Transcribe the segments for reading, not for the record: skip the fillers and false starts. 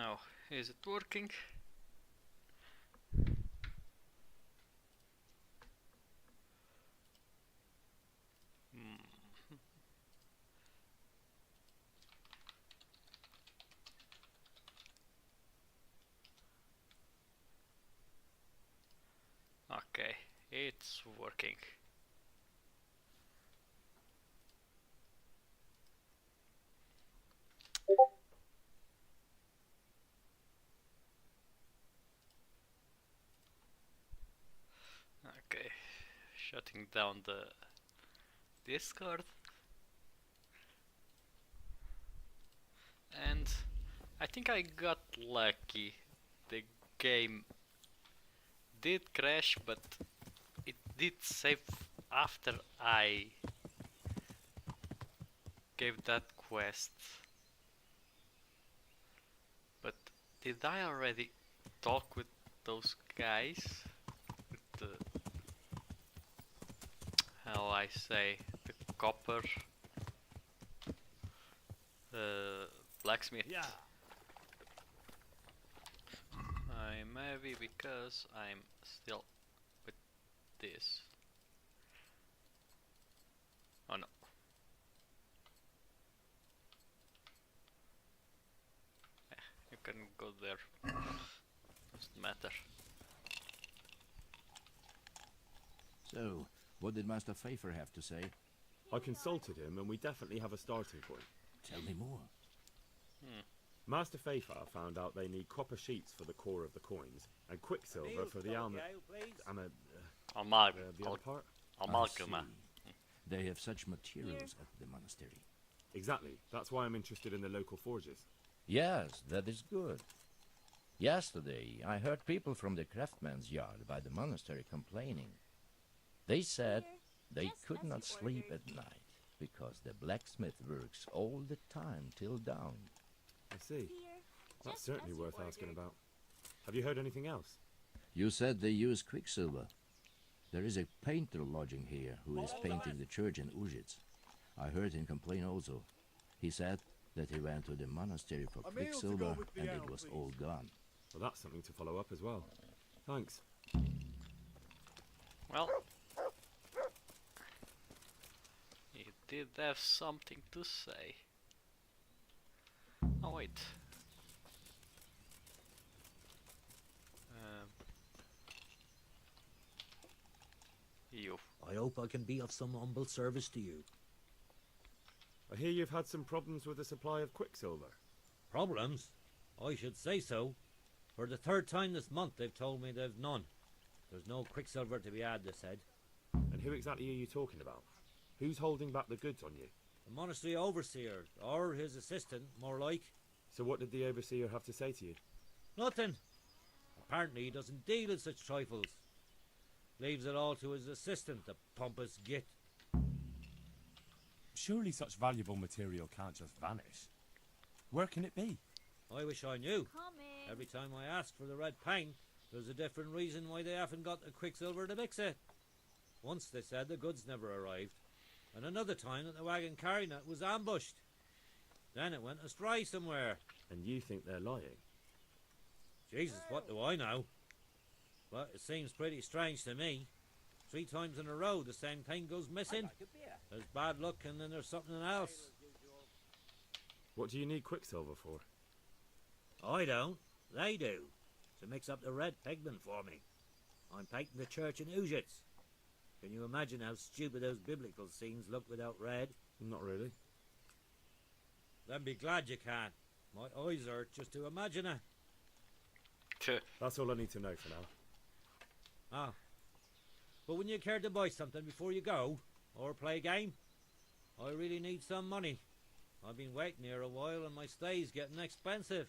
Now, is it working? Okay, it's working. Okay, shutting down the Discord. And I think I got lucky. The game did crash, but it did save after I gave that quest. But did I already talk with those guys? With the, how I say, the copper blacksmith? Yeah. I maybe because I'm still with this. Oh no. You can go there. Doesn't matter. So, what did Master Pfeiffer have to say? I consulted him and we definitely have a starting point. Tell me more. Master Pfeiffer found out they need copper sheets for the core of the coins and quicksilver for the the other part. Amalgama. They have such materials at the monastery. Exactly. That's why I'm interested in the local forges. Yes, that is good. Yesterday, I heard people from the craftsman's yard by the monastery complaining. They said they could not sleep at night because the blacksmith works all the time till dawn. I see. That's certainly worth asking about. Have you heard anything else? You said they use quicksilver. There is a painter lodging here who is painting the church in Ujits. I heard him complain also. He said that he went to the monastery for quicksilver and it was all gone. Well, that's something to follow up as well. Thanks. Well, he did have something to say. Oh wait. You. I hope I can be of some humble service to you. I hear you've had some problems with the supply of quicksilver. Problems? I should say so. For the third time this month they've told me they've none. There's no quicksilver to be had, they said. And who exactly are you talking about? Who's holding back the goods on you? The monastery overseer, or his assistant, more like. So what did the overseer have to say to you? Nothing. Apparently he doesn't deal in such trifles. Leaves it all to his assistant, the pompous git. Surely such valuable material can't just vanish. Where can it be? I wish I knew. Every time I ask for the red paint, there's a different reason why they haven't got the quicksilver to mix it. Once they said the goods never arrived, and another time that the wagon carrying it was ambushed. Then it went astray somewhere. And you think they're lying? Jesus, what do I know? But it seems pretty strange to me. 3 times in a row the same thing goes missing. There's bad luck and then there's something else. What do you need quicksilver for? I don't. They do. To mix up the red pigment for me. I'm painting the church in Ujits. Can you imagine how stupid those biblical scenes look without red? Not really. Then be glad you can. My eyes hurt just to imagine it. That's all I need to know for now. Ah. But wouldn't you care to buy something before you go? Or play a game? I really need some money. I've been waiting here a while and my stay's getting expensive.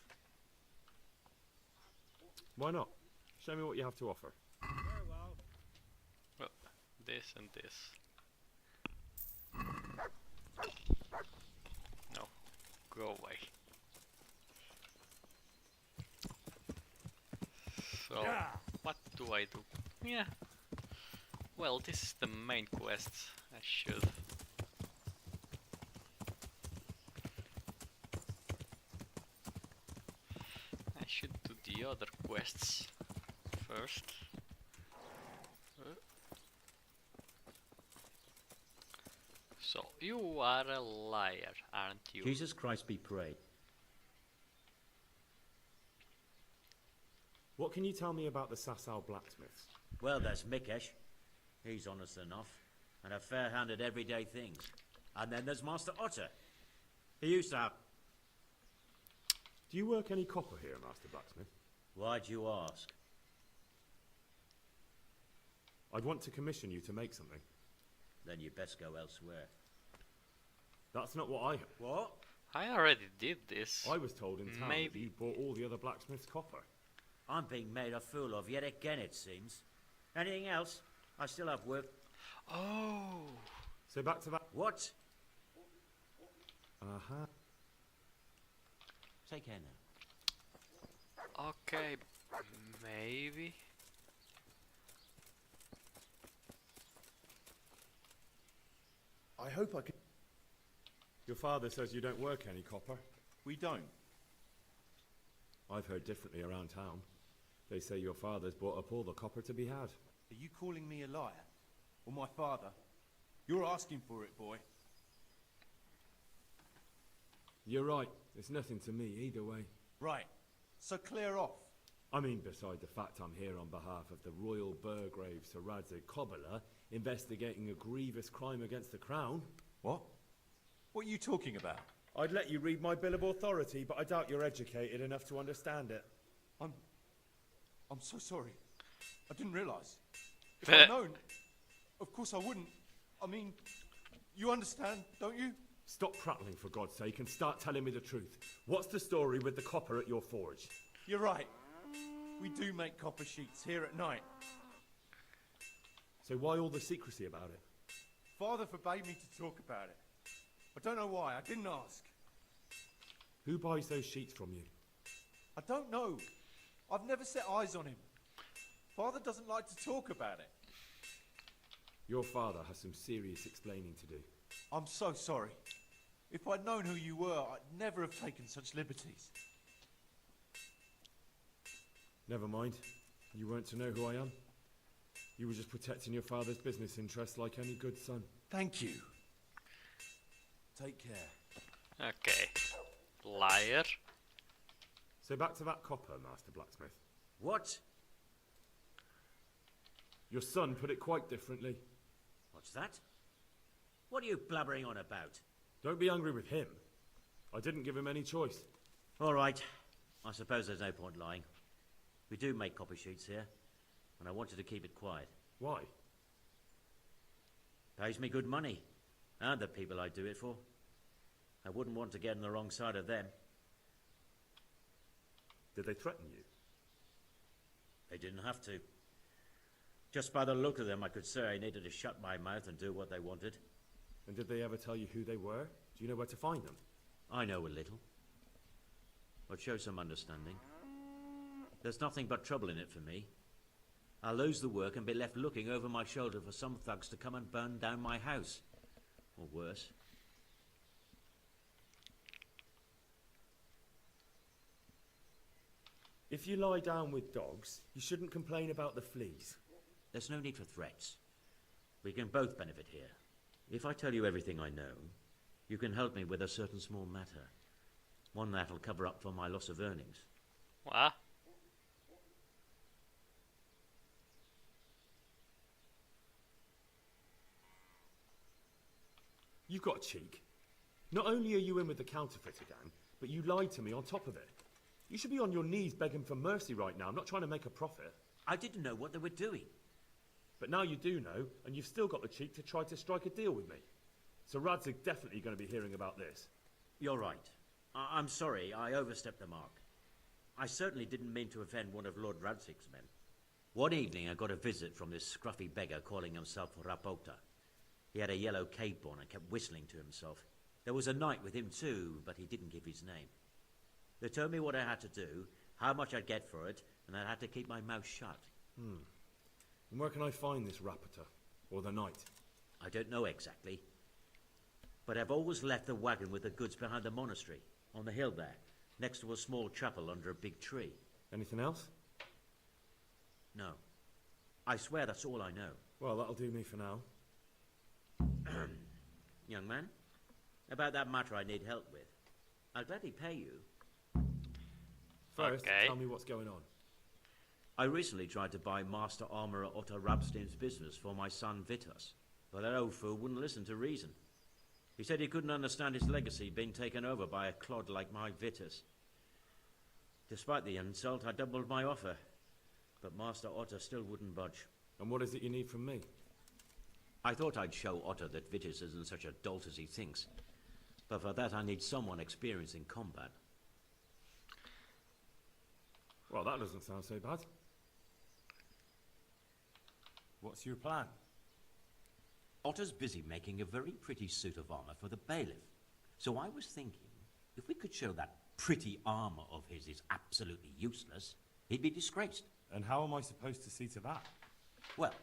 Why not? Show me what you have to offer. Very well. Well, this and this. No, go away. So, what do I do? Yeah. Well, this is the main quest. I should. the other quests first. So, you are a liar, aren't you? Jesus Christ be prayed. What can you tell me about the Sasau blacksmiths? Well, there's Mikesh. He's honest enough, and a fair-hand at everyday things. And then there's Master Otter. He used to have... Do you work any copper here, Master Blacksmith? Why'd you ask? I'd want to commission you to make something. Then you best go elsewhere. That's not what I... What? I already did this. I was told in town that Maybe. you bought all the other blacksmiths' copper. I'm being made a fool of yet again, it seems. Anything else? I still have work. Oh! So back to that... What? Uh-huh. Take care now. Okay, maybe. I hope I can... Your father says you don't work any copper. We don't. I've heard differently around town. They say your father's bought up all the copper to be had. Are you calling me a liar? Or my father? You're asking for it, boy. You're right. It's nothing to me either way. Right. So clear off. I mean, beside the fact I'm here on behalf of the Royal Burgrave Sir Radzig Cobbler, investigating a grievous crime against the Crown. What? What are you talking about? I'd let you read my Bill of Authority, but I doubt you're educated enough to understand it. I'm so sorry. I didn't realise. If I'd known, of course I wouldn't. I mean, you understand, don't you? Stop prattling, for God's sake, and start telling me the truth. What's the story with the copper at your forge? You're right. We do make copper sheets here at night. So why all the secrecy about it? Father forbade me to talk about it. I don't know why. I didn't ask. Who buys those sheets from you? I don't know. I've never set eyes on him. Father doesn't like to talk about it. Your father has some serious explaining to do. I'm so sorry. If I'd known who you were, I'd never have taken such liberties. Never mind. You weren't to know who I am. You were just protecting your father's business interests like any good son. Thank you. Take care. Okay. Liar. So back to that copper, Master Blacksmith. What? Your son put it quite differently. What's that? What are you blabbering on about? Don't be angry with him. I didn't give him any choice. All right. I suppose there's no point lying. We do make copper sheets here, and I wanted to keep it quiet. Why? Pays me good money, and the people I do it for. I wouldn't want to get on the wrong side of them. Did they threaten you? They didn't have to. Just by the look of them, I could say I needed to shut my mouth and do what they wanted. And did they ever tell you who they were? Do you know where to find them? I know a little. I'd show some understanding. There's nothing but trouble in it for me. I'll lose the work and be left looking over my shoulder for some thugs to come and burn down my house. Or worse. If you lie down with dogs, you shouldn't complain about the fleas. There's no need for threats. We can both benefit here. If I tell you everything I know, you can help me with a certain small matter. One that'll cover up for my loss of earnings. What? You've got cheek. Not only are you in with the counterfeiter gang, but you lied to me on top of it. You should be on your knees begging for mercy right now. I'm not trying to make a profit. I didn't know what they were doing. But now you do know, and you've still got the cheek to try to strike a deal with me. So Radzig's definitely going to be hearing about this. You're right. I'm sorry, I overstepped the mark. I certainly didn't mean to offend one of Lord Radzig's men. One evening I got a visit from this scruffy beggar calling himself Rapota. He had a yellow cape on and kept whistling to himself. There was a knight with him too, but he didn't give his name. They told me what I had to do, how much I'd get for it, and I had to keep my mouth shut. And where can I find this Rapota? Or the knight? I don't know exactly. But I've always left the wagon with the goods behind the monastery, on the hill there, next to a small chapel under a big tree. Anything else? No. I swear that's all I know. Well, that'll do me for now. Young man, about that matter I need help with. I'll gladly pay you. First, Okay. tell me what's going on. I recently tried to buy Master Armourer Otto Rabstein's business for my son Vitus, but that old fool wouldn't listen to reason. He said he couldn't understand his legacy being taken over by a clod like my Vitus. Despite the insult, I doubled my offer, but Master Otto still wouldn't budge. And what is it you need from me? I thought I'd show Otto that Vitus isn't such a dolt as he thinks, but for that I need someone experienced in combat. Well, that doesn't sound so bad. What's your plan? Otto's busy making a very pretty suit of armor for the bailiff. So I was thinking, if we could show that pretty armor of his is absolutely useless, he'd be disgraced. And how am I supposed to see to that? Well,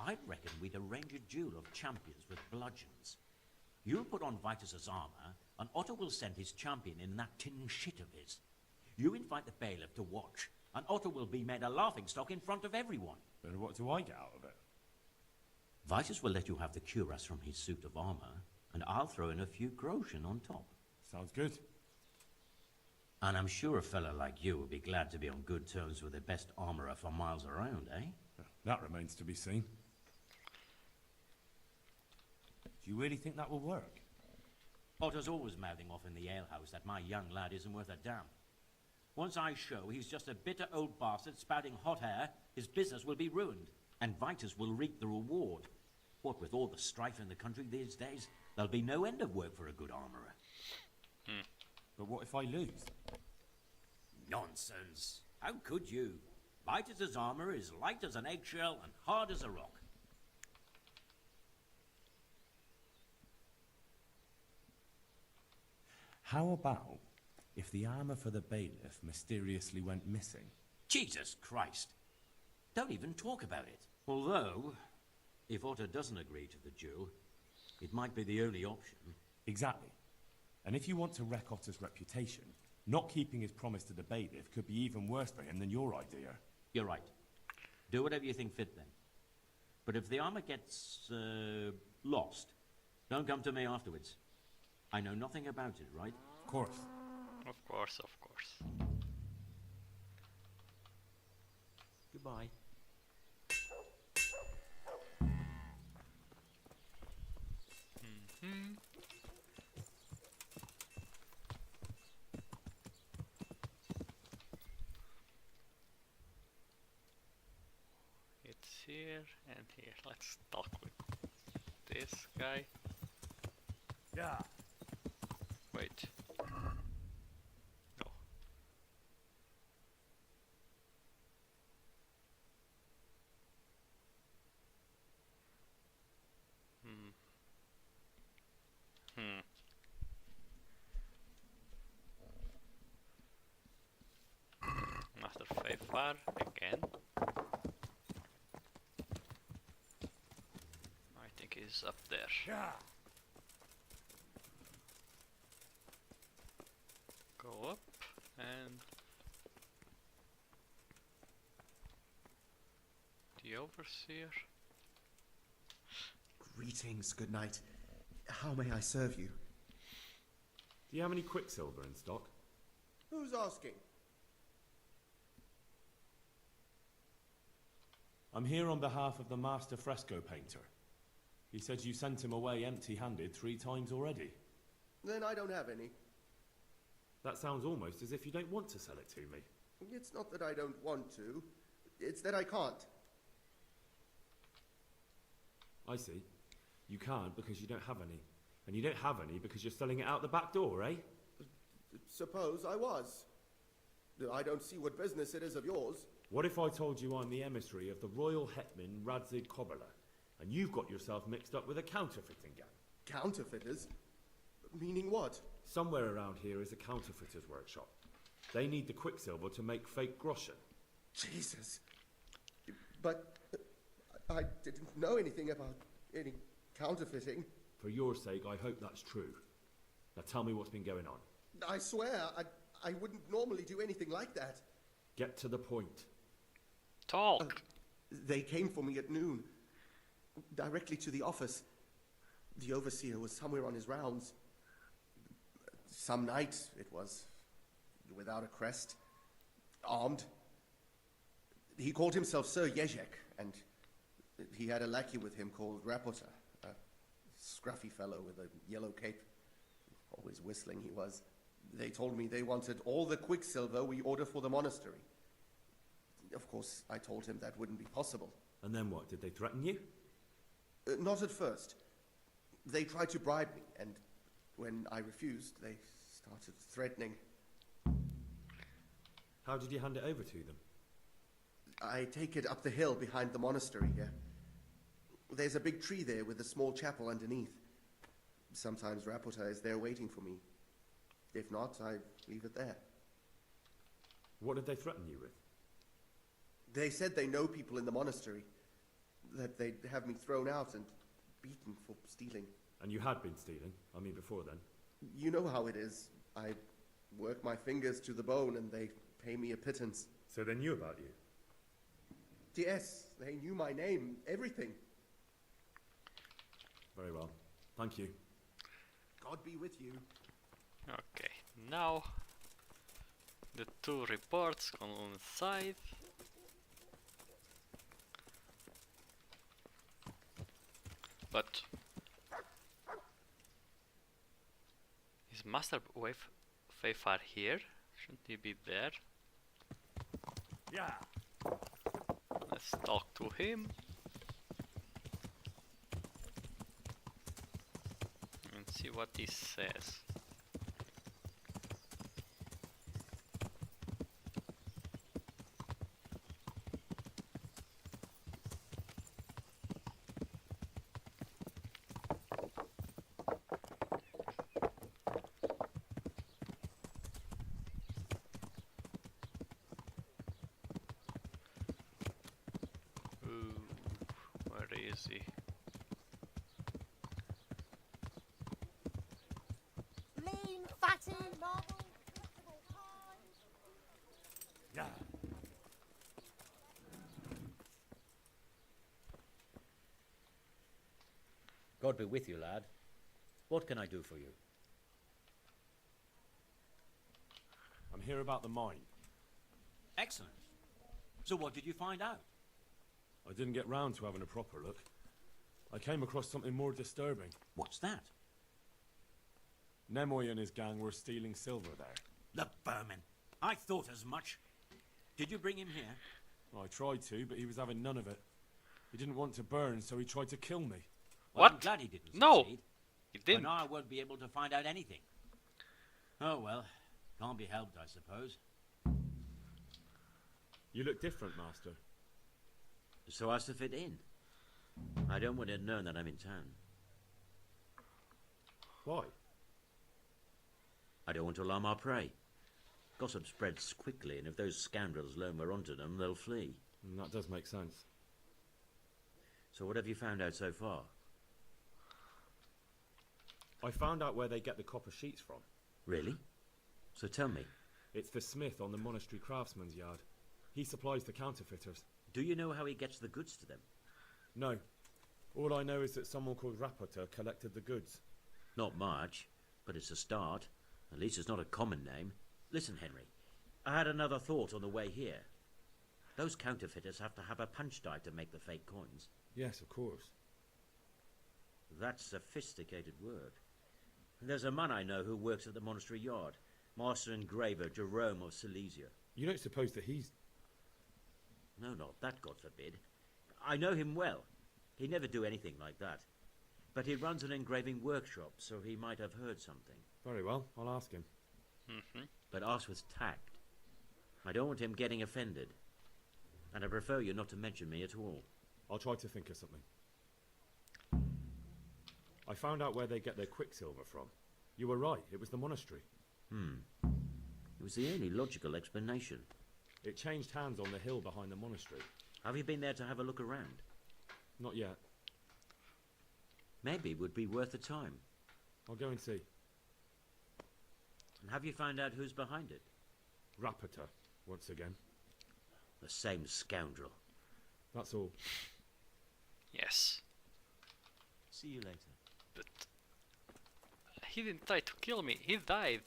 I reckon we'd arrange a duel of champions with bludgeons. You'll put on Vitus's armor, and Otto will send his champion in that tin shit of his. You invite the bailiff to watch, and Otto will be made a laughingstock in front of everyone. But what do I get out of it? Vitus will let you have the cuirass from his suit of armor, and I'll throw in a few groschen on top. Sounds good. And I'm sure a fella like you will be glad to be on good terms with the best armorer for miles around, eh? That remains to be seen. Do you really think that will work? Otto's always mouthing off in the alehouse that my young lad isn't worth a damn. Once I show he's just a bitter old bastard spouting hot air, his business will be ruined, and Vitus will reap the reward. What with all the strife in the country these days, there'll be no end of work for a good armourer. But what if I lose? Nonsense. How could you? Vitus's armour is light as an eggshell and hard as a rock. How about if the armour for the bailiff mysteriously went missing? Jesus Christ. Don't even talk about it. Although, if Otto doesn't agree to the duel, it might be the only option. Exactly. And if you want to wreck Otter's reputation, not keeping his promise to the bailiff could be even worse for him than your idea. You're right. Do whatever you think fit then. But if the armour gets lost, don't come to me afterwards. I know nothing about it, right? Of course. Of course, of course. Goodbye. It's here and here. Let's talk with this guy. Yeah. Wait. No. Master Fefar again. I think he's up there. Yeah. Go up and the overseer. Greetings, good night. How may I serve you? Do you have any quicksilver in stock? Who's asking? I'm here on behalf of the master fresco painter. He said you sent him away empty-handed 3 times already. Then I don't have any. That sounds almost as if you don't want to sell it to me. It's not that I don't want to. It's that I can't. I see. You can't because you don't have any. And you don't have any because you're selling it out the back door, eh? Suppose I was. I don't see what business it is of yours. What if I told you I'm the emissary of the royal hetman Radzig Kobyla, and you've got yourself mixed up with a counterfeiting gang? Counterfeiters? Meaning what? Somewhere around here is a counterfeiter's workshop. They need the quicksilver to make fake groschen. Jesus. But I didn't know anything about any counterfeiting. For your sake, I hope that's true. Now tell me what's been going on. I swear, I wouldn't normally do anything like that. Get to the point. Talk. They came for me at noon, directly to the office. The overseer was somewhere on his rounds. Some night it was, without a crest, armed. He called himself Sir Jezek, and he had a lackey with him called Rapota, a scruffy fellow with a yellow cape. Always whistling he was. They told me they wanted all the quicksilver we order for the monastery. Of course, I told him that wouldn't be possible. And then what? Did they threaten you? Not at first. They tried to bribe me, and when I refused, they started threatening. How did you hand it over to them? I take it up the hill behind the monastery here. There's a big tree there with a small chapel underneath. Sometimes Rapota is there waiting for me. If not, I leave it there. What did they threaten you with? They said they know people in the monastery, that they'd have me thrown out and beaten for stealing. And you had been stealing? I mean, before then. You know how it is. I work my fingers to the bone and they pay me a pittance. So they knew about you? Yes, they knew my name, everything. Very well. Thank you. God be with you. Okay, now the two reports coincide. But is Master Wayfar here? Shouldn't he be there? Yeah. Let's talk to him. And see what he says. Where is he? Lean, fatty, novel, flexible times. Yeah. God be with you, lad. What can I do for you? I'm here about the mine. Excellent. So what did you find out? I didn't get round to having a proper look. I came across something more disturbing. What's that? Nemoy and his gang were stealing silver there. The vermin. I thought as much. Did you bring him here? I tried to, but he was having none of it. He didn't want to burn, so he tried to kill me. Well, I'm What? glad he didn't No, succeed. he But didn't. now I won't be able to find out anything. Oh well, can't be helped, I suppose. You look different, Master. So as to fit in. I don't want it known that I'm in town. Why? I don't want to alarm our prey. Gossip spreads quickly, and if those scoundrels learn we're onto them, they'll flee. That does make sense. So what have you found out so far? I found out where they get the copper sheets from. Really? So tell me, It's the smith on the monastery craftsman's yard. He supplies the counterfeiters. do you know how he gets the goods to them? No. All I know is that someone called Rapota collected the goods. Not much, but it's a start. At least it's not a common name. Listen, Henry, I had another thought on the way here. Those counterfeiters have to have a punch die to make the fake coins. Yes, of course. That's sophisticated work. There's a man I know who works at the monastery yard, master engraver Jerome of Silesia. You don't suppose that he's... No, not that, God forbid. I know him well. He'd never do anything like that. But he runs an engraving workshop, so he might have heard something. Very well, I'll ask him. But ask with tact. I don't want him getting offended. And I prefer you not to mention me at all. I'll try to think of something. I found out where they get their quicksilver from. You were right, it was the monastery. It was the only logical explanation. It changed hands on the hill behind the monastery. Have you been there to have a look around? Not yet. Maybe it would be worth the time. I'll go and see. And have you found out who's behind it? Rapota, once again. The same scoundrel. That's all. Yes. See you later. But he didn't try to kill me, he died.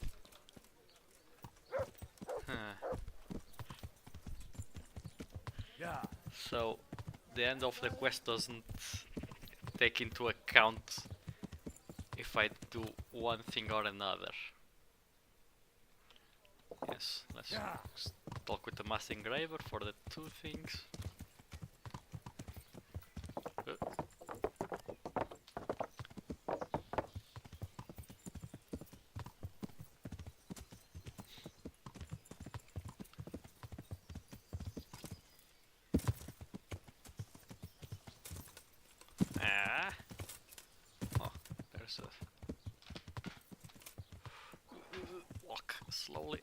Huh. Yeah. So the end of the quest doesn't take into account if I do one thing or another. Yes, let's talk with the Master Engraver for the two things. Ah. Oh, there's a walk slowly.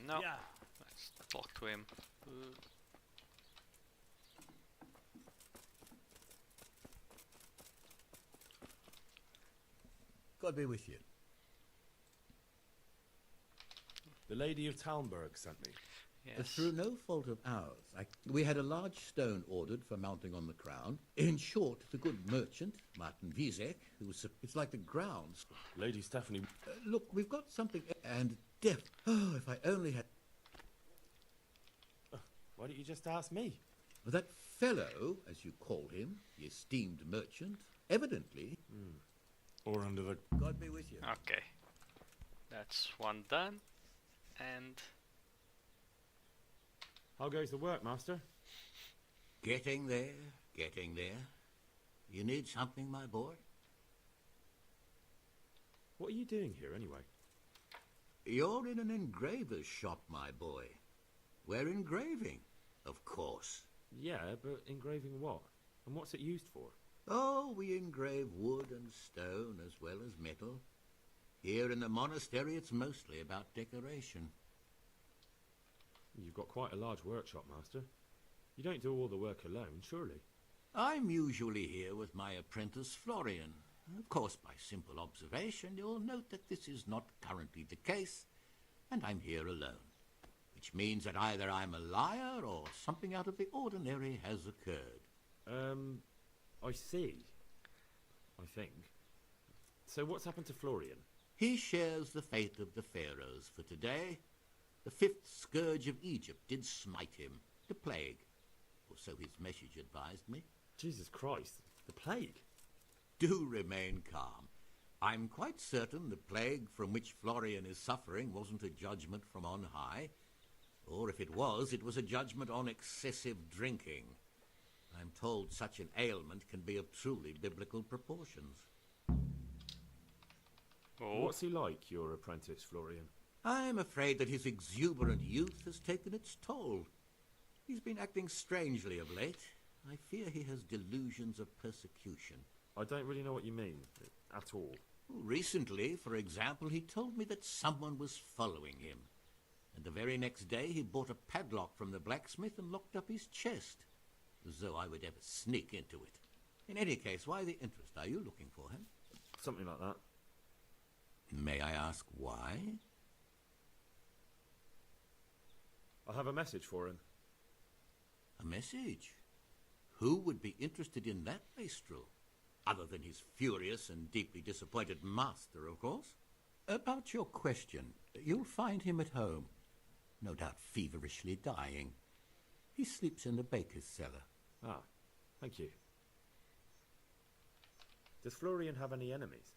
No. Yeah. Let's talk to him. God be with you. The Lady of Talmberg sent me. Yes. Through no fault of ours, we had a large stone ordered for mounting on the crown. In short, the good merchant, Martin Wiesek, who was... It's like the grounds. Lady Stephanie... Look, we've got something... And death. Oh, if I only had... Why don't you just ask me? That fellow, as you call him, the esteemed merchant, evidently... Or under the... God be with you. Okay. That's one done. And How goes the work, Master? Getting there, getting there. You need something, my boy? What are you doing here, anyway? You're in an engraver's shop, my boy. We're engraving, of course. Yeah, but engraving what? And what's it used for? Oh, we engrave wood and stone as well as metal. Here in the monastery, it's mostly about decoration. You've got quite a large workshop, Master. You don't do all the work alone, surely? I'm usually here with my apprentice, Florian. Of course, by simple observation, you'll note that this is not currently the case, and I'm here alone. Which means that either I'm a liar or something out of the ordinary has occurred. I see. I think. So what's happened to Florian? He shares the fate of the pharaohs for today. The fifth scourge of Egypt did smite him, the plague, or so his message advised me. Jesus Christ, the plague? Do remain calm. I'm quite certain the plague from which Florian is suffering wasn't a judgment from on high, or if it was a judgment on excessive drinking. I'm told such an ailment can be of truly biblical proportions. oh, What's he like, your apprentice, Florian? I'm afraid that his exuberant youth has taken its toll. He's been acting strangely of late. I fear he has delusions of persecution. I don't really know what you mean, at all. Recently, for example, he told me that someone was following him. And the very next day he bought a padlock from the blacksmith and locked up his chest. As though I would ever sneak into it. In any case, why the interest? Are you looking for him? Something like that. May I ask why? I have a message for him. A message? Who would be interested in that wastrel? Other than his furious and deeply disappointed master, of course. About your question, you'll find him at home. No doubt feverishly dying. He sleeps in the baker's cellar. Ah, thank you. Does Florian have any enemies?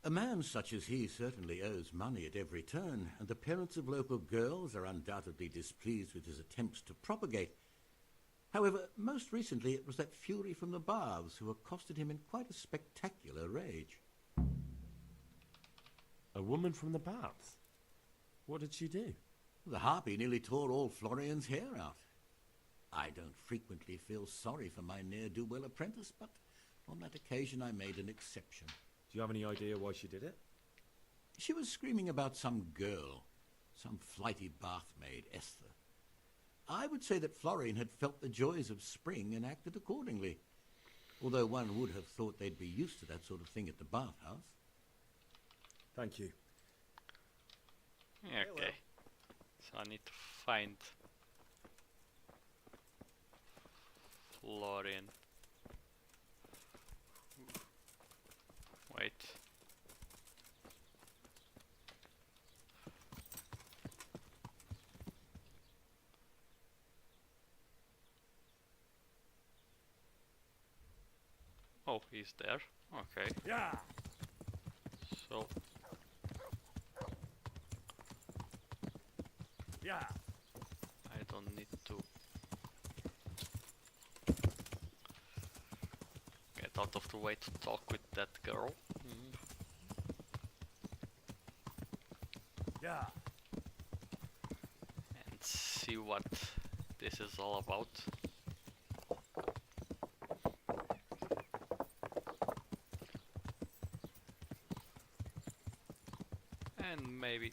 A man such as he certainly owes money at every turn, and the parents of local girls are undoubtedly displeased with his attempts to propagate. However, most recently it was that fury from the baths who accosted him in quite a spectacular rage. A woman from the baths? What did she do? The harpy nearly tore all Florian's hair out. I don't frequently feel sorry for my ne'er-do-well apprentice, but on that occasion I made an exception. Do you have any idea why she did it? She was screaming about some girl, some flighty bathmaid, Esther. I would say that Florian had felt the joys of spring and acted accordingly. Although one would have thought they'd be used to that sort of thing at the bathhouse. Thank you. Okay. So I need to find Florian. Wait. Oh, he's there. Okay. Yeah. So Yeah. I don't need to get out of the way to talk with that girl. Yeah. And see what this is all about. And maybe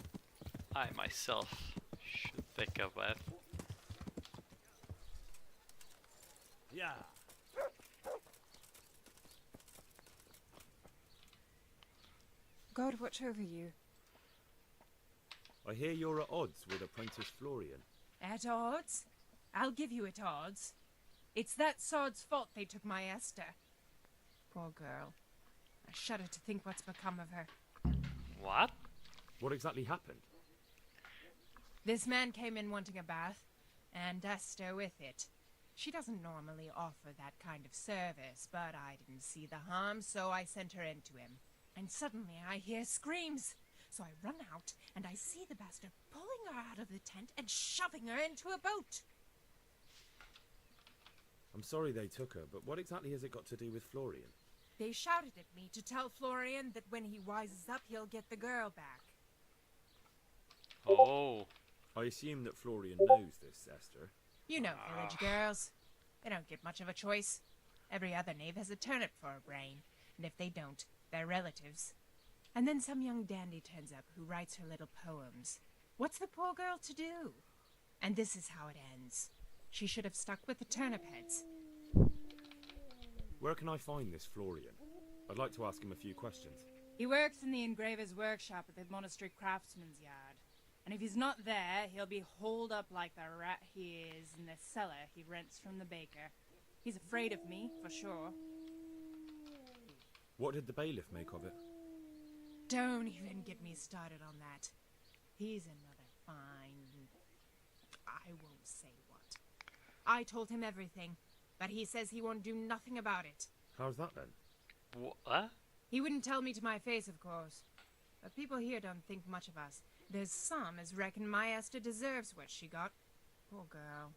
I myself should take a bath. Yeah. God watch over you. I hear you're at odds with apprentice Florian. At odds? I'll give you at odds. It's that sod's fault they took my Esther. Poor girl. I shudder to think what's become of her. What? What exactly happened? This man came in wanting a bath, and Esther with it. She doesn't normally offer that kind of service, but I didn't see the harm, so I sent her in to him. And suddenly I hear screams. So I run out, and I see the bastard pulling her out of the tent and shoving her into a boat. I'm sorry they took her, but what exactly has it got to do with Florian? They shouted at me to tell Florian that when he wises up, he'll get the girl back. Oh. I assume that Florian knows this, Esther. You know village girls. They don't get much of a choice. Every other knave has a turnip for a brain, and if they don't, they're relatives. And then some young dandy turns up who writes her little poems. What's the poor girl to do? And this is how it ends. She should have stuck with the turnip heads. Where can I find this Florian? I'd like to ask him a few questions. He works in the engraver's workshop at the monastery craftsman's yard. And if he's not there, he'll be holed up like the rat he is in the cellar he rents from the baker. He's afraid of me, for sure. What did the bailiff make of it? Don't even get me started on that. He's another fine... I won't say what. I told him everything, but he says he won't do nothing about it. How's that then? What? He wouldn't tell me to my face, of course. But people here don't think much of us. There's some as reckon my Esther deserves what she got. Poor girl.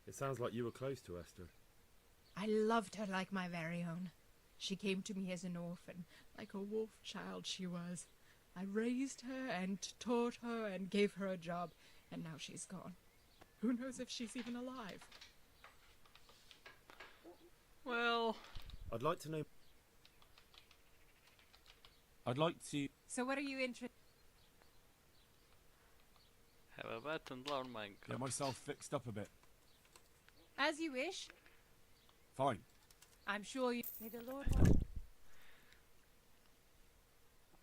It sounds like you were close to Esther. I loved her like my very own. She came to me as an orphan, like a wolf child she was. I raised her and taught her and gave her a job, and now she's gone. Who knows if she's even alive? Well... I'd like to know... So what are you interested? Have a bat and learn my Get myself fixed up a bit. As you wish. Fine. I'm sure you... May the Lord...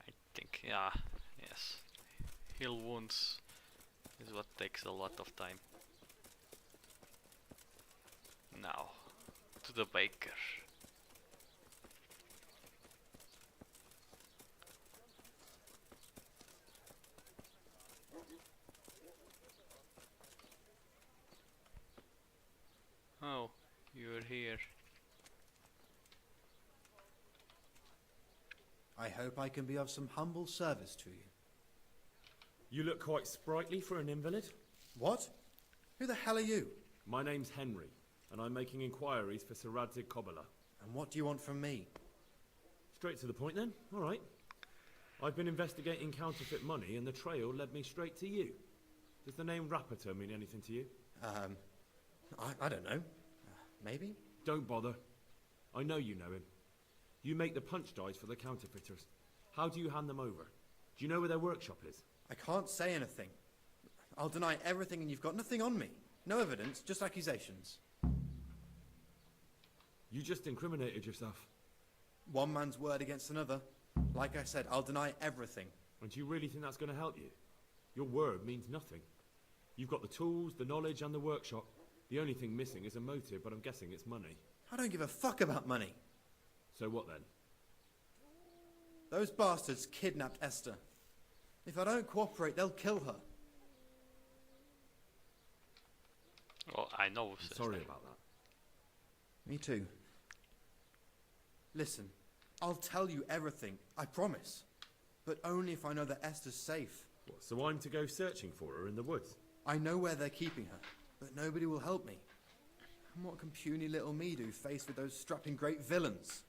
I think, yeah, yes. Heal wounds is what takes a lot of time. Now, to the baker. Oh, you're here. I hope I can be of some humble service to you. You look quite sprightly for an invalid. What? Who the hell are you? My name's Henry, and I'm making inquiries for Sir Radzig Kobyla. And what do you want from me? Straight to the point then. All right. I've been investigating counterfeit money, and the trail led me straight to you. Does the name Rapiter mean anything to you? I don't know. Maybe? Don't bother. I know you know him. You make the punch dies for the counterfeiters. How do you hand them over? Do you know where their workshop is? I can't say anything. I'll deny everything and you've got nothing on me. No evidence, just accusations. You just incriminated yourself. One man's word against another. Like I said, I'll deny everything. And do you really think that's going to help you? Your word means nothing. You've got the tools, the knowledge, and the workshop. The only thing missing is a motive, but I'm guessing it's money. I don't give a fuck about money. So what then? Those bastards kidnapped Esther. If I don't cooperate, they'll kill her. Oh, I know. I'm sorry about that. Me too. Listen, I'll tell you everything, I promise. But only if I know that Esther's safe. What, so I'm to go searching for her in the woods? I know where they're keeping her, but nobody will help me. And what can puny little me do faced with those strapping great villains?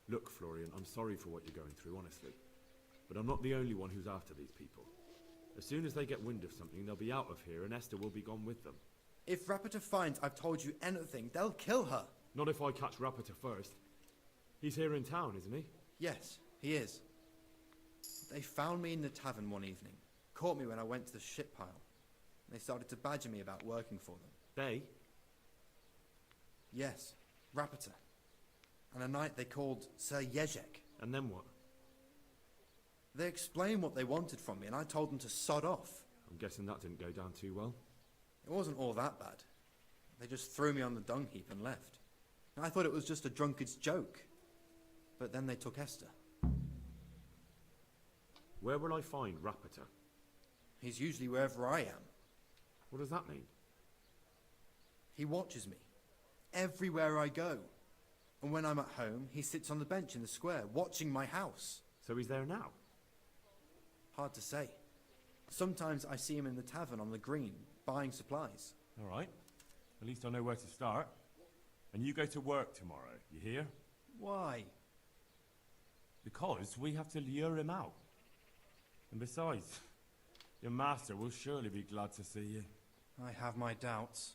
Look, Florian, I'm sorry for what you're going through, honestly. But I'm not the only one who's after these people. As soon as they get wind of something, they'll be out of here and Esther will be gone with them. If Rapiter finds I've told you anything, they'll kill her. Not if I catch Rapiter first. He's here in town, isn't he? Yes, he is. They found me in the tavern one evening. Caught me when I went to the ship pile. They started to badger me about working for them. They? Yes, Rapiter. And a knight they called Sir Jezek. And then what? They explained what they wanted from me, and I told them to sod off. I'm guessing that didn't go down too well. It wasn't all that bad. They just threw me on the dung heap and left. I thought it was just a drunkard's joke. But then they took Esther. Where will I find Rapiter? He's usually wherever I am. What does that mean? He watches me. Everywhere I go. And when I'm at home, he sits on the bench in the square, watching my house. So he's there now? Hard to say. Sometimes I see him in the tavern on the green, buying supplies. All right. At least I know where to start. And you go to work tomorrow, you hear? Why? Because we have to lure him out. And besides, your master will surely be glad to see you. I have my doubts.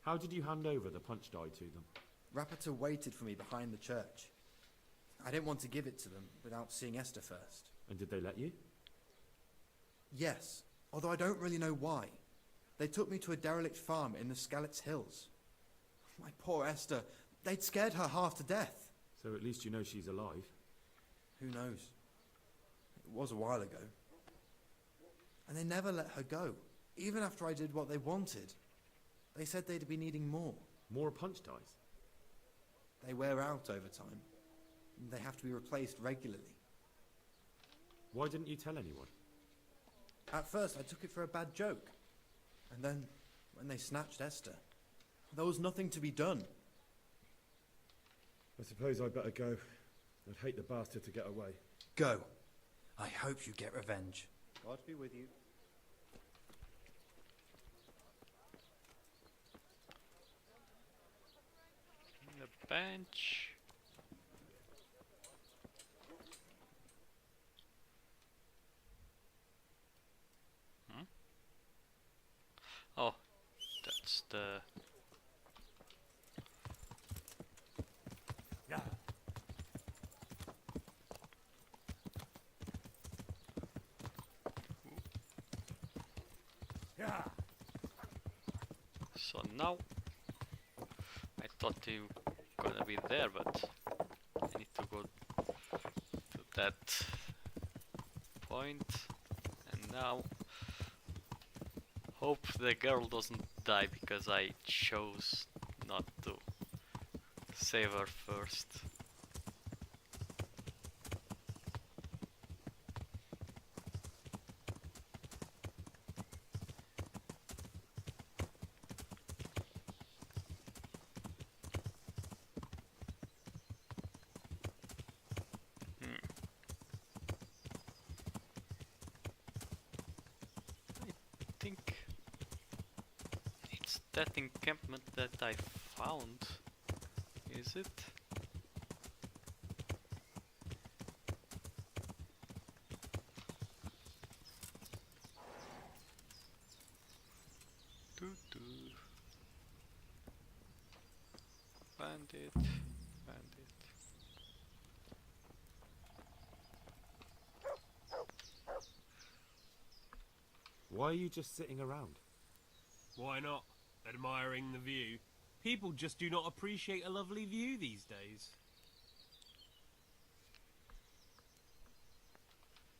How did you hand over the punch die to them? Rapiter waited for me behind the church. I didn't want to give it to them without seeing Esther first. And did they let you? Yes, although I don't really know why. They took me to a derelict farm in the Skalitz Hills. My poor Esther, they'd scared her half to death. So at least you know she's alive. Who knows? It was a while ago. And they never let her go, even after I did what they wanted. They said they'd be needing more. More punch dies? They wear out over time. They have to be replaced regularly. Why didn't you tell anyone? At first I took it for a bad joke. And then, when they snatched Esther, there was nothing to be done. I suppose I'd better go. I'd hate the bastard to get away. Go. I hope you get revenge. God be with you. The bench. Oh, that's the... Yeah. Yeah. So now, I thought you were gonna be there, but I need to go to that point, and now hope the girl doesn't die because I chose not to save her first. I think it's that encampment that I found, is it? Bandit, bandit. Why are you just sitting around? Why not? Admiring the view. People just do not appreciate a lovely view these days.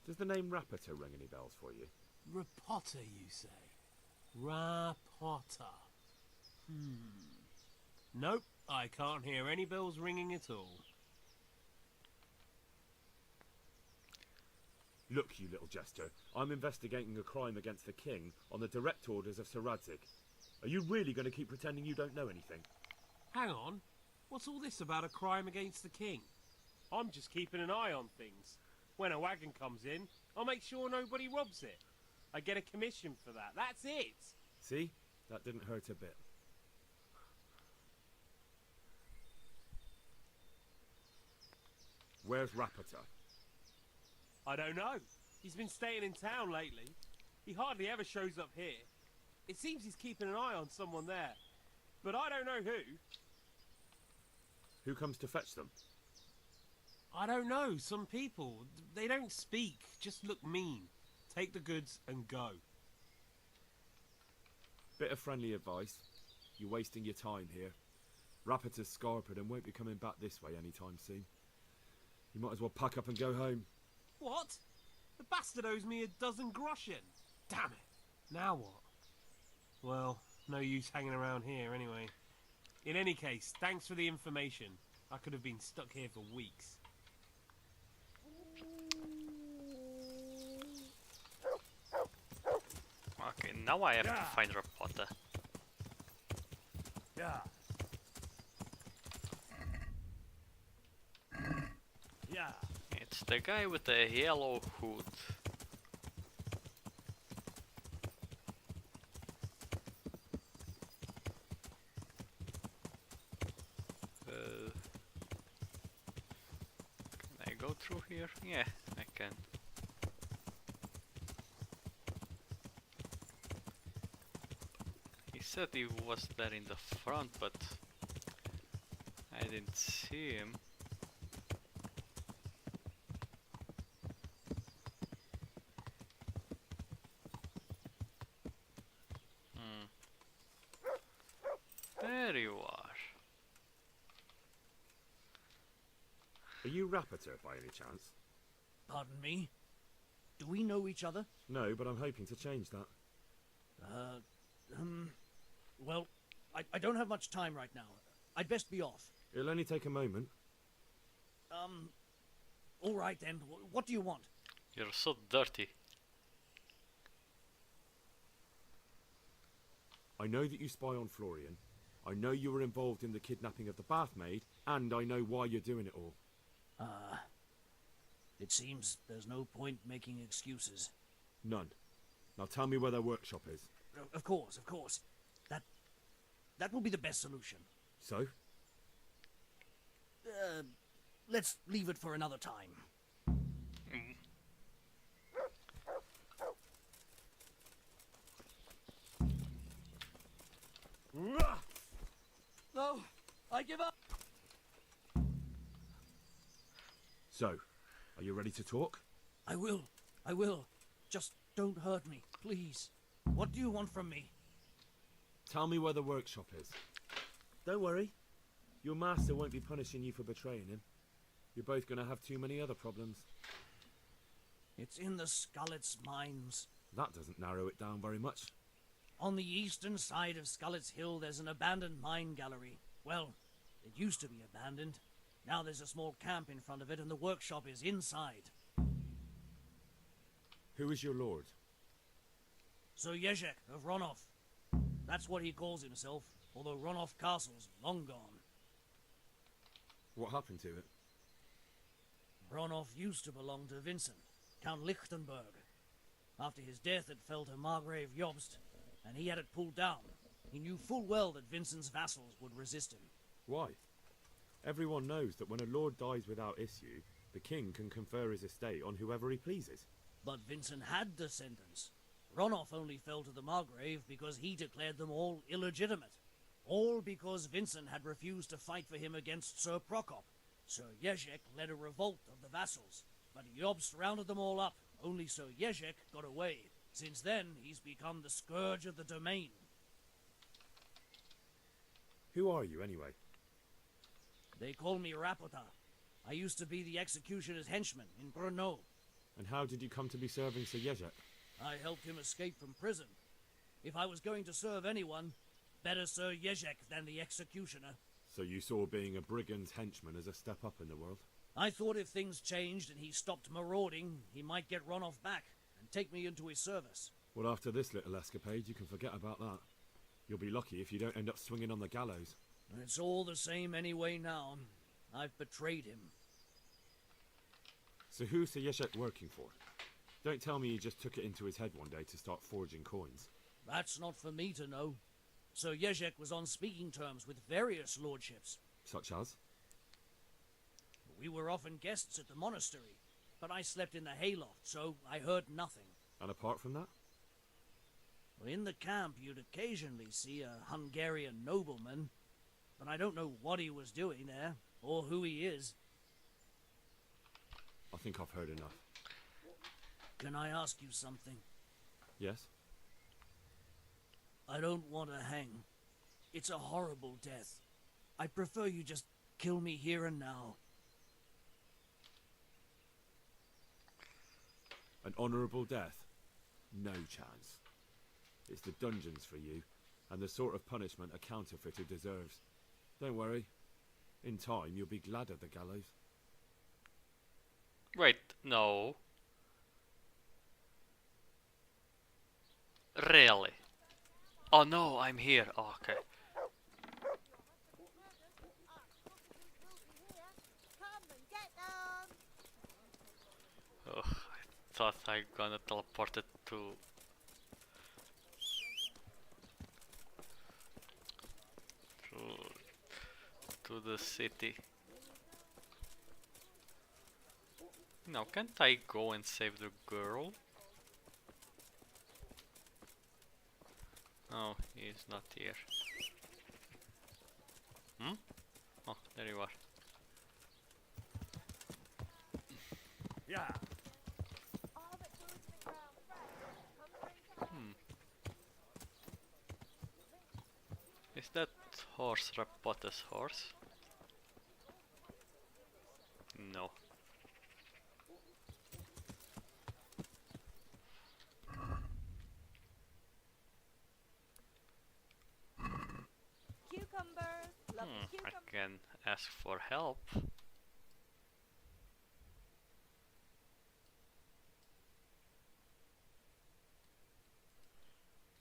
Does the name Rapata ring any bells for you? Rapota, you say? Rapota. Nope, I can't hear any bells ringing at all. Look, you little jester, I'm investigating a crime against the king on the direct orders of Sir Radzig. Are you really going to keep pretending you don't know anything? Hang on, what's all this about a crime against the king? I'm just keeping an eye on things. When a wagon comes in, I'll make sure nobody robs it. I get a commission for that, that's it! See? That didn't hurt a bit. Where's Rapata? I don't know. He's been staying in town lately. He hardly ever shows up here. It seems he's keeping an eye on someone there. But I don't know who. Who comes to fetch them? I don't know. Some people. They don't speak. Just look mean. Take the goods and go. Bit of friendly advice. You're wasting your time here. Rapata's scarpered and won't be coming back this way anytime soon. You might as well pack up and go home. What? The bastard owes me 12 groschen. Damn it. Now what? Well, no use hanging around here anyway. In any case, thanks for the information. I could have been stuck here for weeks. Okay, now I have to find Rapota. Yeah. Yeah. It's the guy with the yellow hood. Can I go through here? Yeah, I can. He said he was there in the front, but I didn't see him. There you are. Are you Rapata by any chance? Pardon me? Do we know each other? No, but I'm hoping to change that. Well, I don't have much time right now. I'd best be off. It'll only take a moment. All right then. What do you want? You're so dirty. I know that you spy on Florian. I know you were involved in the kidnapping of the bathmaid, and I know why you're doing it all. It seems there's no point making excuses. None. Now tell me where their workshop is. Of course, of course. That will be the best solution. So? Let's leave it for another time. No, I give up. So, are you ready to talk? I will. Just don't hurt me, please. What do you want from me? Tell me where the workshop is. Don't worry. Your master won't be punishing you for betraying him. You're both going to have too many other problems. It's in the Skullet's mines. That doesn't narrow it down very much. On the eastern side of Skullet's Hill, there's an abandoned mine gallery. Well, it used to be abandoned. Now there's a small camp in front of it, and the workshop is inside. Who is your lord? Sir Jezek of Ronov. That's what he calls himself, although Ronov Castle's long gone. What happened to it? Ronov used to belong to Vincent, Count Lichtenberg. After his death, it fell to Margrave Jobst, and he had it pulled down. He knew full well that Vincent's vassals would resist him. Why? Everyone knows that when a lord dies without issue, the king can confer his estate on whoever he pleases. But Vincent had descendants. Ronov only fell to the Margrave because he declared them all illegitimate. All because Vincent had refused to fight for him against Sir Prokop. Sir Jezek led a revolt of the vassals, but Jobst rounded them all up. Only Sir Jezek got away. Since then, he's become the scourge of the domain. Who are you, anyway? They call me Rapota. I used to be the executioner's henchman in Brno. And how did you come to be serving Sir Jezek? I helped him escape from prison. If I was going to serve anyone, better Sir Jezek than the executioner. So you saw being a brigand's henchman as a step up in the world? I thought if things changed and he stopped marauding, he might get run off back and take me into his service. Well, after this little escapade, you can forget about that. You'll be lucky if you don't end up swinging on the gallows. It's all the same anyway now. I've betrayed him. So who's Sir Jezek working for? Don't tell me he just took it into his head one day to start forging coins. That's not for me to know. Sir Jezek was on speaking terms with various lordships. Such as? We were often guests at the monastery, but I slept in the hayloft, so I heard nothing. And apart from that? In the camp, you'd occasionally see a Hungarian nobleman, but I don't know what he was doing there, or who he is. I think I've heard enough. Can I ask you something? Yes? I don't want to hang. It's a horrible death. I prefer you just kill me here and now. An honourable death? No chance. It's the dungeons for you, and the sort of punishment a counterfeiter deserves. Don't worry. In time, you'll be glad of the gallows. Wait, no. Really? Oh no, I'm here. Oh, okay. Oh, I thought I gonna teleport it to the city. Now, can't I go and save the girl? Oh, he's not here. Hmm? Oh, there you are. Yeah. Is that horse Rapota's horse? No. I can ask for help.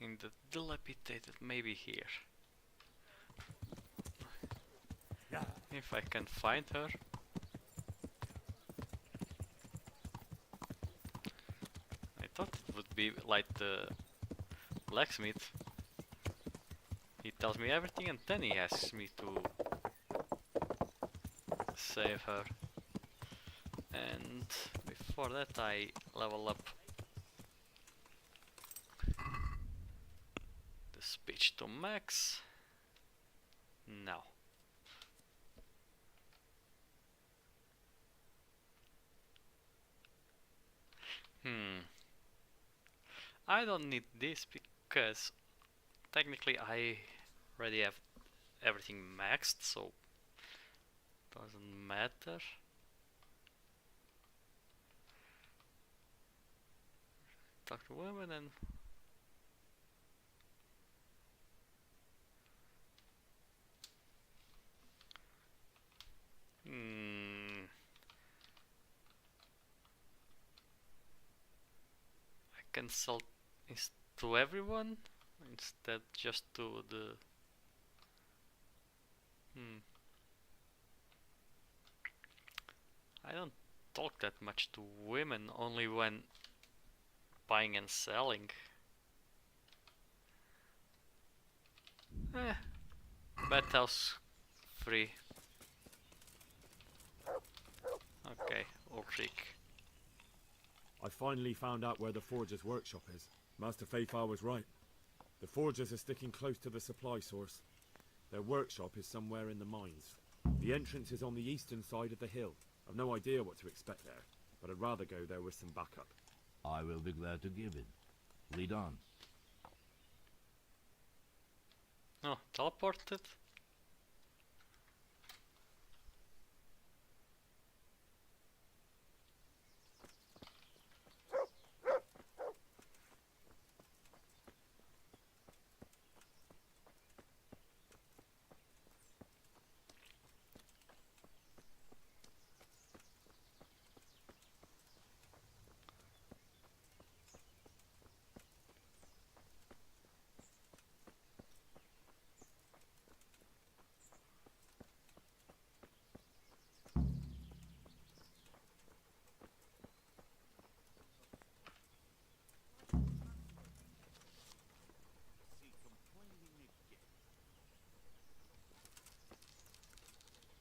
In the dilapidated, maybe here. Yeah. If I can find her. I thought it would be like the blacksmith. He tells me everything and then he asks me to save her. And before that I level up the speech to max. No. I don't need this because technically I already have everything maxed, so doesn't matter. Talk to women and I can sell this to everyone instead just to the I don't talk that much to women, only when buying and selling. Bathhouse free. Okay, Ulrich. I finally found out where the Forger's workshop is. Master Faithfar was right. The Forgers are sticking close to the supply source. Their workshop is somewhere in the mines. The entrance is on the eastern side of the hill. I've no idea what to expect there, but I'd rather go there with some backup. I will be glad to give it. Lead on. Oh, teleported?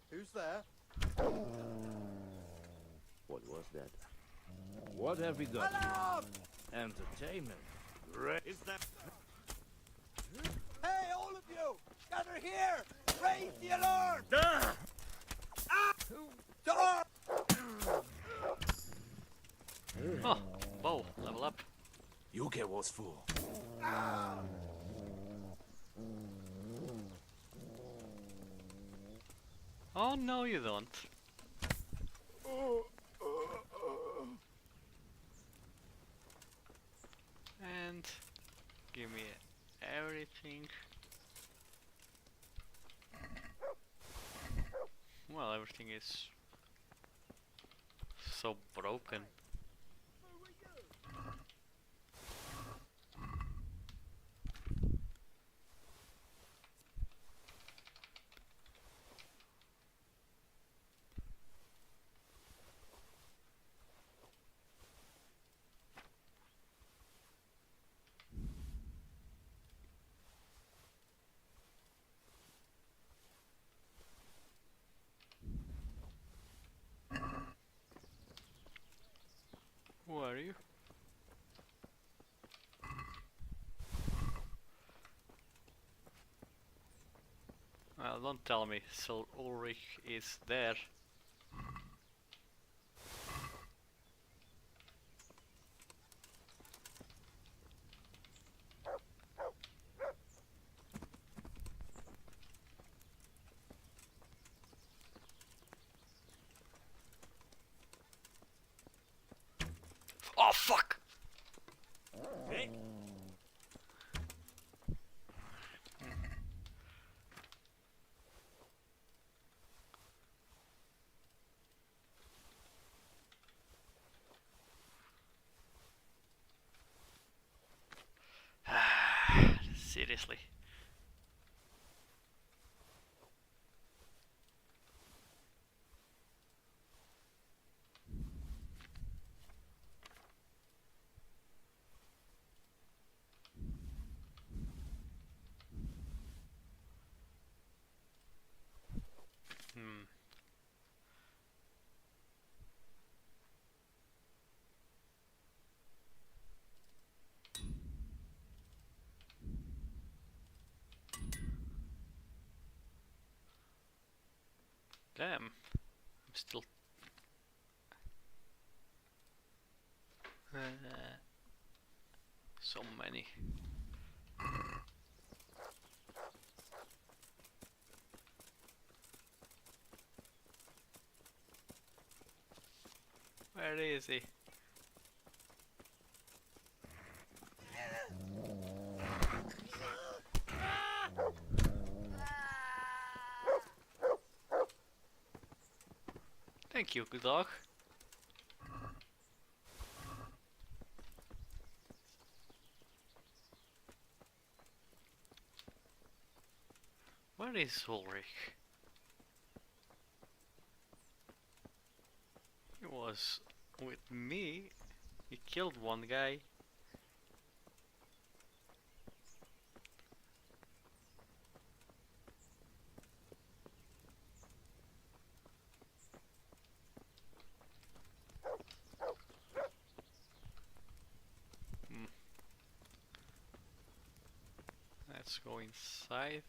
Who's there? What was that? What have we got Alarm! here? Entertainment. Great. Is that... Hey, all of you! Gather here! Raise the alarm! Door! Oh, whoa, level up. You'll get what's for. Oh, no you don't. And give me everything. Well, everything is so broken. Who are you? Well, don't tell me. So Ulrich is there. Oh fuck! Vic? Seriously. Hmm. Damn. I'm still... so many. Where is he? Thank you, good dog. Where is Ulrich? He was with me. He killed one guy. Let's go inside.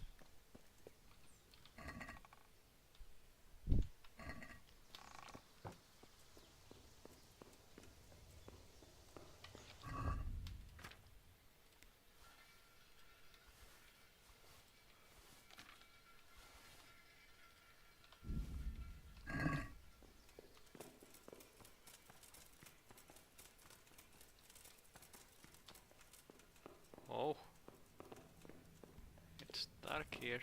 dark here.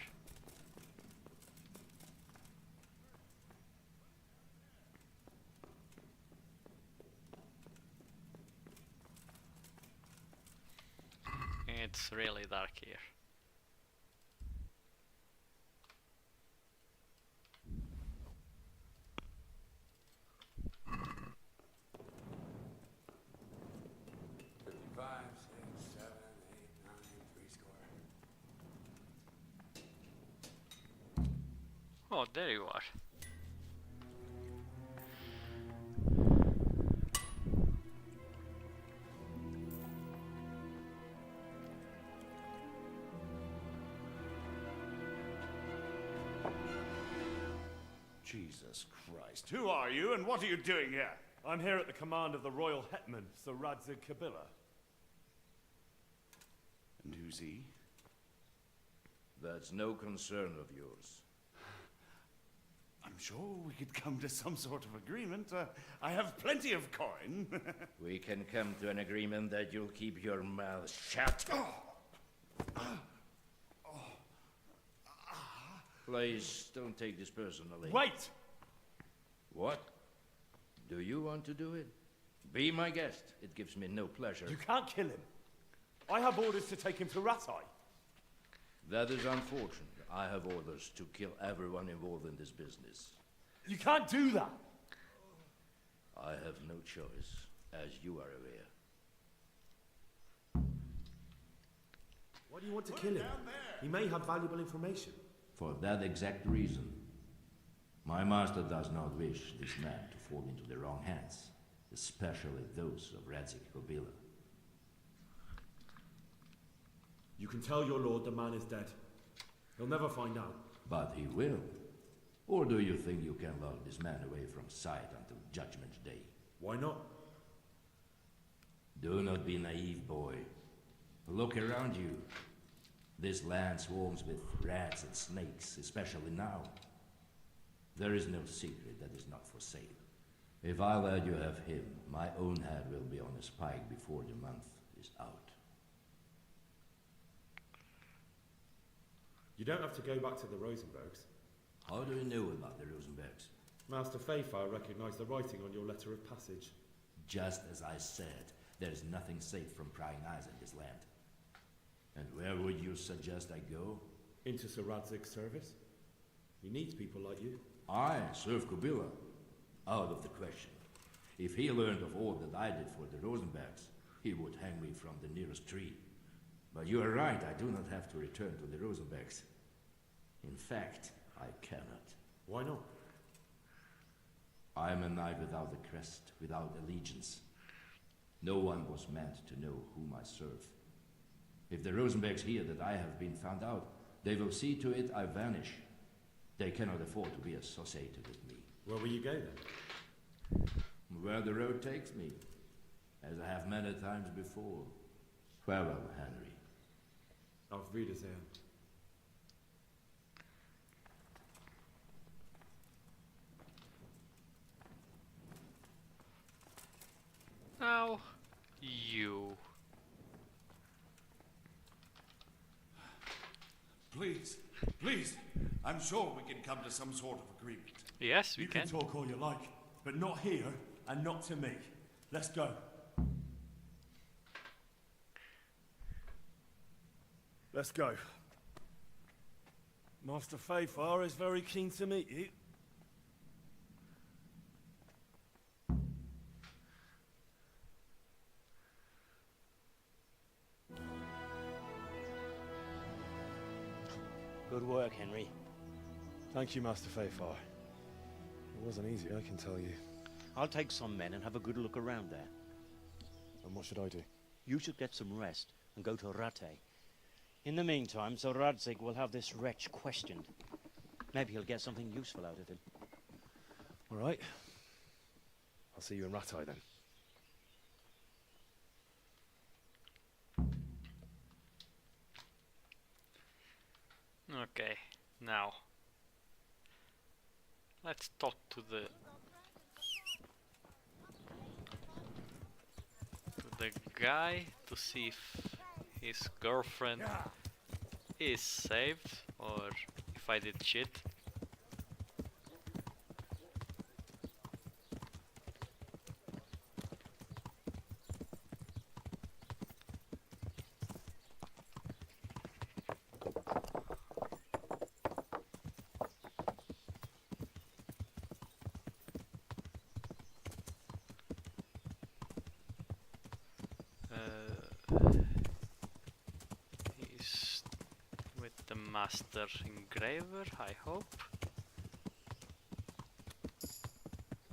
It's really dark here. Oh, there you are. Jesus Christ. Who are you and what are you doing here? I'm here at the command of the royal hetman, Sir Radzig Kabila. And who's he? That's no concern of yours. I'm sure we could come to some sort of agreement. I have plenty of coin. We can come to an agreement that you'll keep your mouth shut. Please, don't take this personally. Wait! What? Do you want to do it? Be my guest. It gives me no pleasure. You can't kill him. I have orders to take him to Rattay. That is unfortunate. I have orders to kill everyone involved in this business. You can't do that! I have no choice, as you are aware. Why do you want to kill him? He may have valuable information. For that exact reason. My master does not wish this man to fall into the wrong hands, especially those of Radzig Kabila. You can tell your lord the man is dead. He'll never find out. But he will. Or do you think you can lock this man away from sight until Judgment Day? Why not? Do not be naive, boy. Look around you. This land swarms with rats and snakes, especially now. There is no secret that is not for sale. If I let you have him, my own head will be on a spike before the month is out. You don't have to go back to the Rosenbergs. How do you know about the Rosenbergs? Master Fayfire recognized the writing on your letter of passage. Just as I said, there is nothing safe from prying eyes in this land. And where would you suggest I go? Into Sir Radzig's service. He needs people like you. I serve Kabila. Out of the question. If he learned of all that I did for the Rosenbergs, he would hang me from the nearest tree. But you are right, I do not have to return to the Rosenbergs. In fact, I cannot. Why not? I am a knight without a crest, without allegiance. No one was meant to know whom I serve. If the Rosenbergs hear that I have been found out, they will see to it I vanish. They cannot afford to be associated with me. Where will you go then? Where the road takes me, as I have many times before. Farewell, Henry. Auf Wiedersehen. Now, you. Please, please. I'm sure we can come to some sort of agreement. Yes, we You can talk all you like, but not here and not to me. Let's go. Let's go. Master Fayfire is very keen to meet you. Good work, Henry. Thank you, Master Fayfire. It wasn't easy, I can tell you. I'll take some men and have a good look around there. And what should I do? You should get some rest and go to Rattay. In the meantime, Sir Radzig will have this wretch questioned. Maybe he'll get something useful out of him. All right. I'll see you in Rattay then. Okay, now let's talk to the guy to see if his girlfriend is saved or if I did shit. He's with the master engraver, I hope.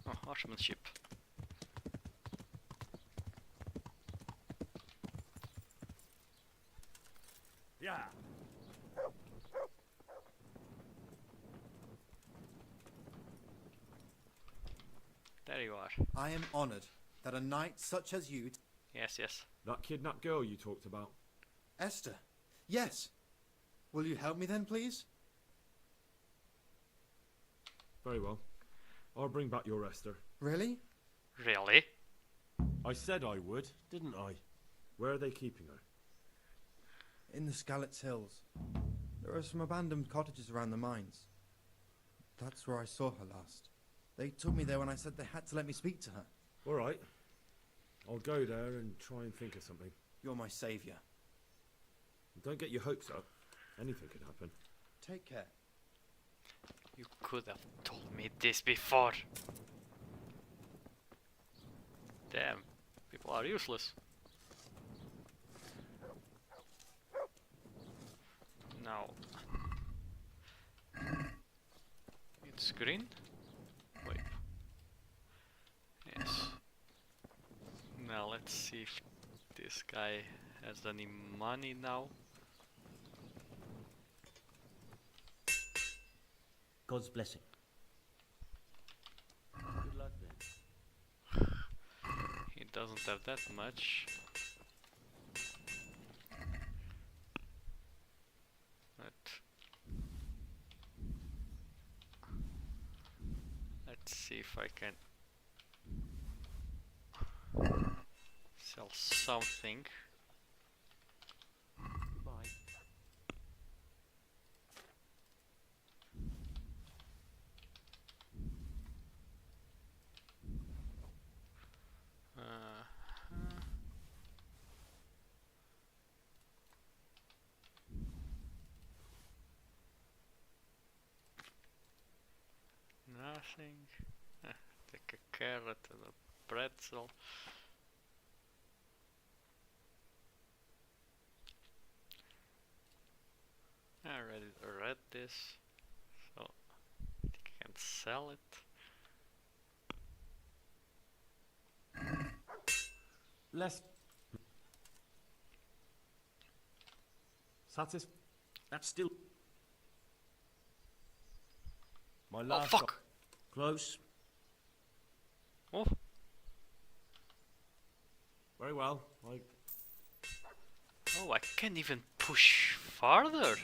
Oh, horsemanship. Yeah. There you are. I am honored that a knight such as you... Yes, yes. That kidnapped girl you talked about. Esther. Yes. Will you help me then, please? Very well. I'll bring back your Esther. Really? Really? I said I would, didn't I? Where are they keeping her? In the Skalitz Hills. There are some abandoned cottages around the mines. That's where I saw her last. They took me there when I said they had to let me speak to her. All right. I'll go there and try and think of something. You're my saviour. Don't get your hopes up. Anything could happen. Take care. You could have told me this before. Damn, people are useless. Now it's green. Wait. Yes. Now let's see if this guy has any money now. God's blessing. Good luck then. He doesn't have that much. But let's see if I can sell something. Bye. Nothing. Take a carrot and a pretzel. I already read this, so I think I can sell it. Less. That's still... My Oh last. fuck! Close. Oh, Very well. oh! I can't even push farther.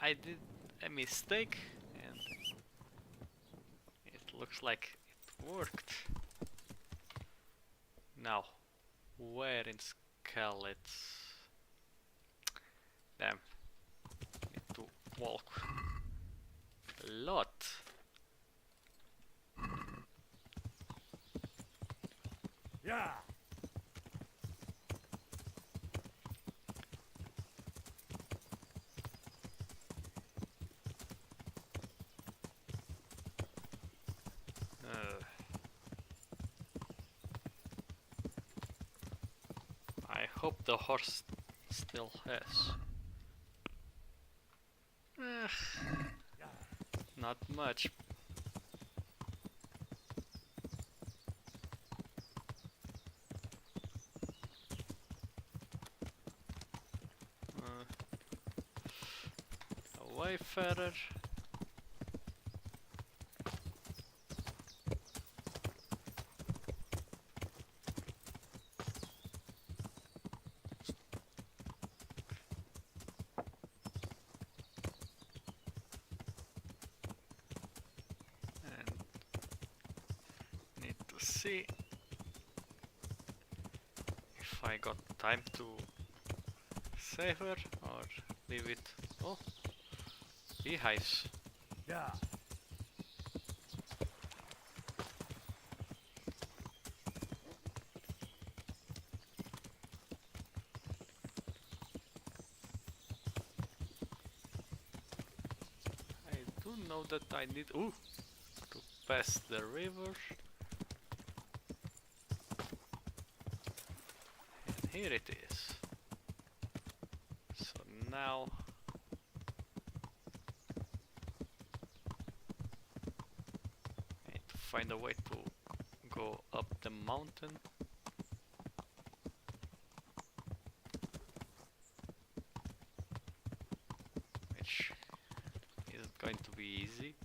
I did a mistake, and it looks like it worked. Now, where in Skalitz? Damn. Need to walk a lot. Yeah. I hope the horse still has. Not much. A wayfarer. See if I got time to save her or leave it? Oh, beehives. Yeah. I do know that I need to pass the river. And here it is. So now I need to find a way to go up the mountain. Which isn't going to be easy.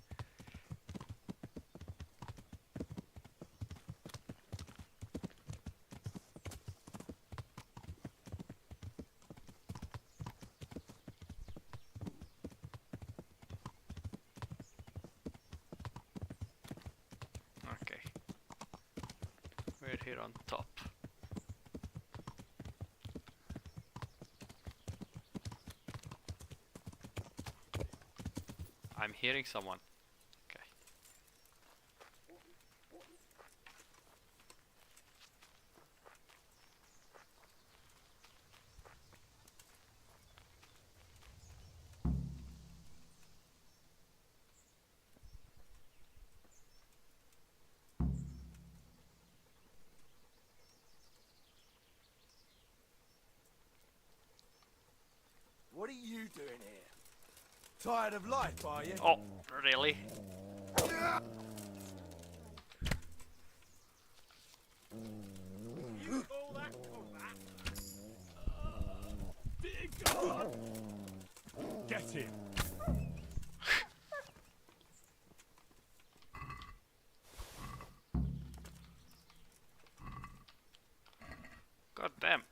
Okay. We're here on top. I'm hearing someone. Okay. What are you doing here? Tired of life, are you? Oh, really? You call that combat? Dear God! Get him! God damn.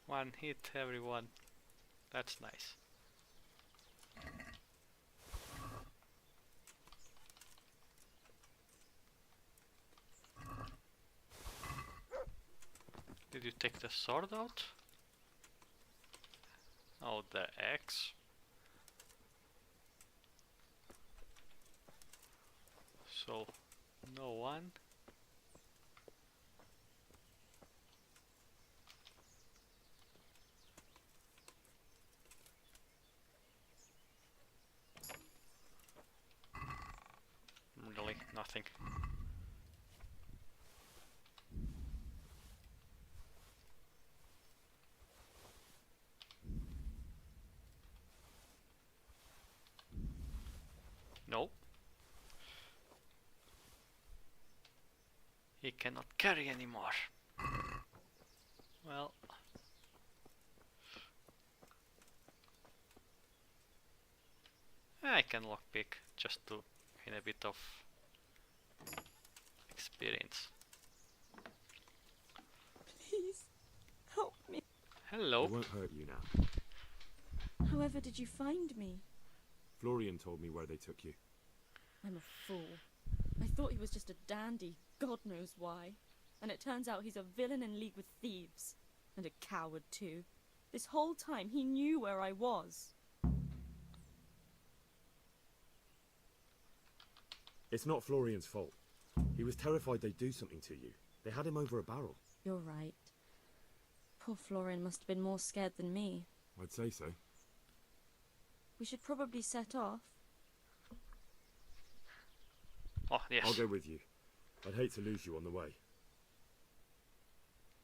One hit, everyone. That's nice. Did you take the sword out? Oh, the axe. So, no one. Really, nothing. No. He cannot carry anymore. Well. I can lockpick just to gain a bit of experience. Please, help me. Hello. It won't hurt you now. However did you find me? Florian told me where they took you. I'm a fool. I thought he was just a dandy, God knows why. And it turns out he's a villain in league with thieves. And a coward too. This whole time he knew where I was. It's not Florian's fault. He was terrified they'd do something to you. They had him over a barrel. You're right. Poor Florian must have been more scared than me. I'd say so. We should probably set off. Oh, yes. I'll go with you. I'd hate to lose you on the way.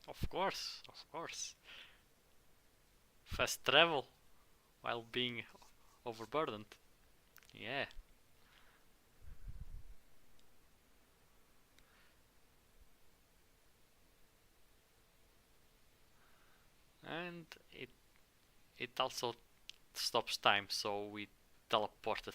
Of course, of course. Fast travel while being overburdened. Yeah. And it also stops time, so we teleported.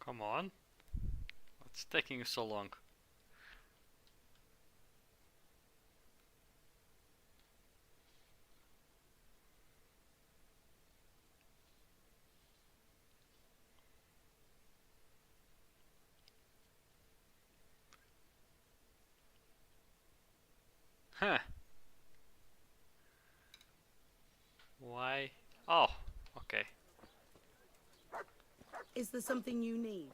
Come on. What's taking you so long? Huh. Why? Oh, okay. Is there something you need?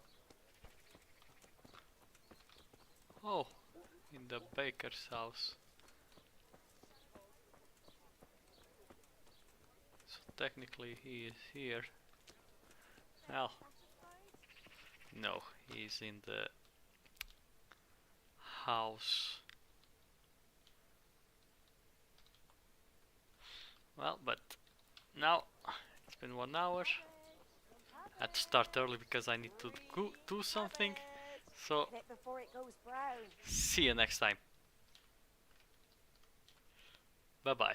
Oh, in the baker's house. So technically he is here. Well, no, he's in the house. Well, but now it's been 1 hour. I had to start early because I need to do something. So, Before it goes brown. see you next time. Bye bye.